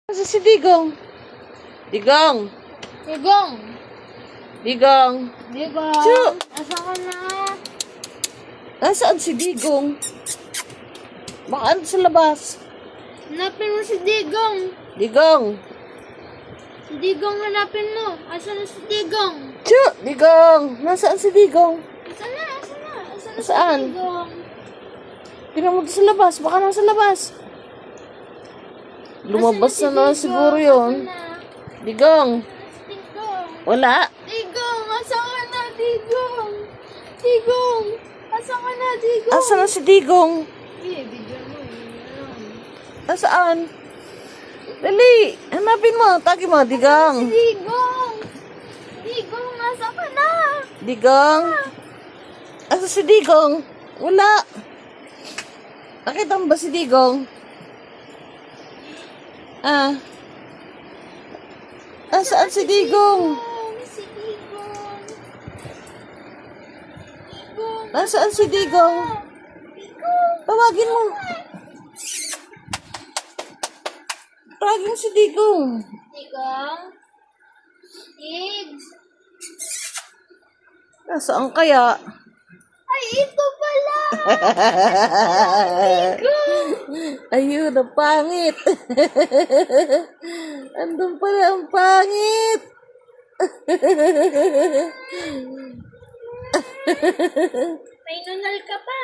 Kasi si Digong. Digong. Digong. Digong. Digong. Chu! Asa ka na? Nasaan si Digong? Baka ano sa labas? Hanapin mo si Digong. Digong. Si Digong hanapin mo. Asa na si Digong? Chu! Digong. Nasaan si Digong? Asa na? Asa na? Asa na Saan? si Digong? Tingnan mo sa labas. Baka nasa labas. Lumabas Asa na si naman Digong? siguro yun. Asa na? Digong. Digong. Wala. Digong. Asa ka na, Digong? Digong. Asa ka na, Digong? Asa na si Digong? Video mo. Ayan. Nasaan? Dali. Hanapin mo. Tagi mo. Si Digong. Digong. Digong, asa ka na? Digong. Asa si Digong? Wala. Nakita mo ba si Digong? Ah. Nasaan si Digong? Si Digong. Digong. Nasaan si Digong? Tawagin mo. Tawagin mo si Digong. Digong. Digs. Nasaan kaya? Ay, ito pala. Digong. Ayun, ang pangit. Andun pala ang pangit. May nunal ka pa.